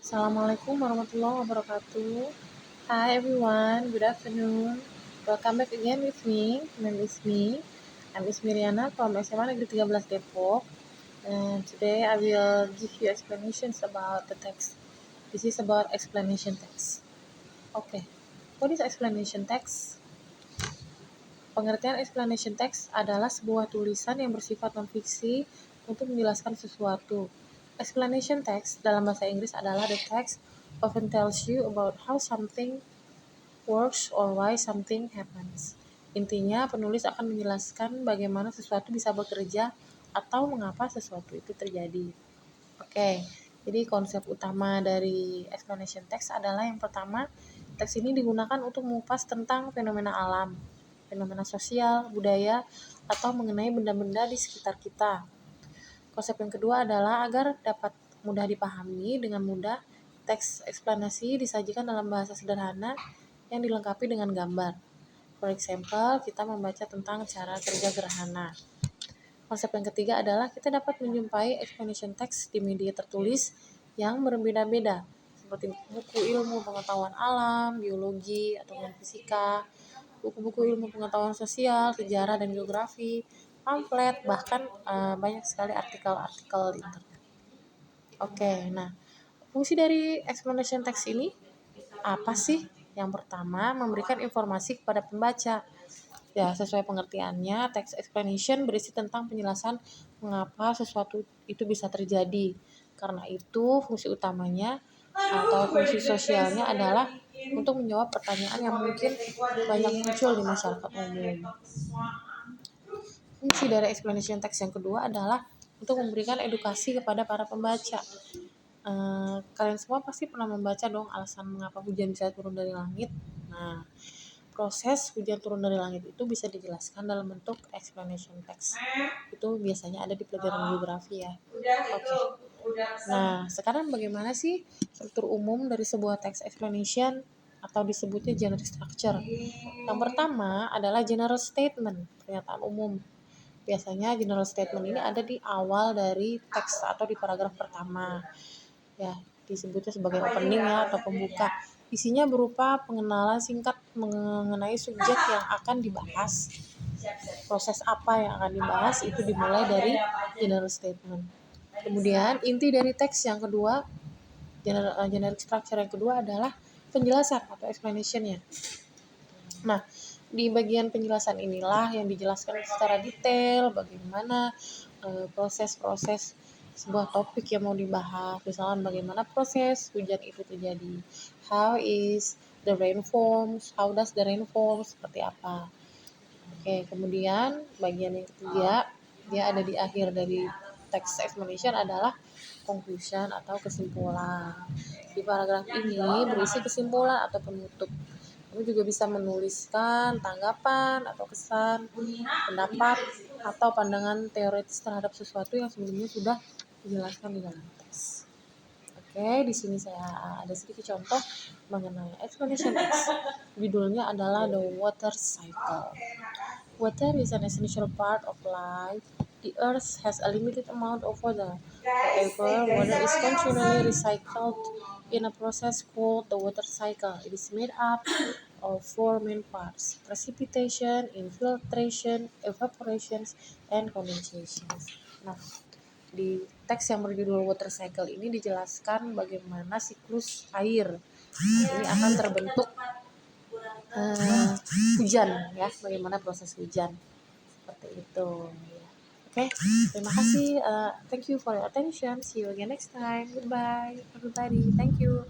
Assalamualaikum warahmatullahi wabarakatuh. Hi everyone, good afternoon. Welcome back again with me. Name is me. I'm Ismiriana from SMA Negeri 13 Depok. And today I will give you explanations about the text. This is about explanation text. Okay, what is explanation text? Pengertian explanation text adalah sebuah tulisan yang bersifat non-fiksi untuk menjelaskan sesuatu. Explanation text dalam bahasa Inggris adalah the text often tells you about how something works or why something happens. Intinya, penulis akan menjelaskan bagaimana sesuatu bisa bekerja atau mengapa sesuatu itu terjadi. Oke, jadi konsep utama dari explanation text adalah yang pertama, teks ini digunakan untuk mengupas tentang fenomena alam, fenomena sosial, budaya, atau mengenai benda-benda di sekitar kita. Konsep yang kedua adalah agar dapat mudah dipahami dengan mudah, teks eksplanasi disajikan dalam bahasa sederhana yang dilengkapi dengan gambar. For example, kita membaca tentang cara kerja gerhana. Konsep yang ketiga adalah kita dapat menjumpai explanation text di media tertulis yang berbeda-beda, seperti buku ilmu pengetahuan alam, biologi, atau fisika, buku-buku ilmu pengetahuan sosial, sejarah dan geografi, pamflet, bahkan banyak sekali artikel-artikel di internet. Oke, nah fungsi dari explanation text ini apa sih? Yang pertama, memberikan informasi kepada pembaca. Ya, sesuai pengertiannya, text explanation berisi tentang penjelasan mengapa sesuatu itu bisa terjadi. Karena itu, fungsi utamanya atau fungsi sosialnya adalah untuk menjawab pertanyaan yang mungkin banyak muncul di masyarakat umum. Fungsi dari explanation text yang kedua adalah untuk memberikan edukasi kepada para pembaca. Kalian semua pasti pernah membaca dong alasan mengapa hujan bisa turun dari langit. Nah, proses hujan turun dari langit itu bisa dijelaskan dalam bentuk explanation text. Itu biasanya ada di pelajaran geografi ya. Oke. Nah, sekarang bagaimana sih struktur umum dari sebuah text explanation atau disebutnya generic structure? Yang pertama adalah general statement, pernyataan umum. Biasanya general statement ini ada di awal dari teks atau di paragraf pertama. Ya, disebutnya sebagai opening ya atau pembuka. Isinya berupa pengenalan singkat mengenai subjek yang akan dibahas. Proses apa yang akan dibahas itu dimulai dari general statement. Kemudian inti dari teks yang kedua, generic structure yang kedua adalah penjelasan atau explanation-nya. Nah, di bagian penjelasan inilah yang dijelaskan secara detail bagaimana proses-proses sebuah topik yang mau dibahas. Misalnya bagaimana proses hujan itu terjadi, how is the rain forms, how does the rain form, seperti apa. Oke, kemudian bagian yang ketiga, dia ada di akhir dari text explanation adalah conclusion atau kesimpulan. Di paragraf ini berisi kesimpulan atau penutup. Kamu juga bisa menuliskan tanggapan atau kesan, pendapat, atau pandangan teoritis terhadap sesuatu yang sebelumnya sudah dijelaskan di dalam teks. Oke, di sini saya ada sedikit contoh mengenai explanation text. Judulnya adalah The Water Cycle. Water is an essential part of life. The earth has a limited amount of water. However, water is continually recycled in a process called the water cycle. It is made up of four main parts: precipitation, infiltration, evaporation, and condensation. Nah, di teks yang berjudul water cycle ini dijelaskan bagaimana siklus air ini akan terbentuk hujan ya, bagaimana proses hujan seperti itu. Oke, terima kasih. Thank you for your attention. See you again next time. Goodbye, everybody. Thank you.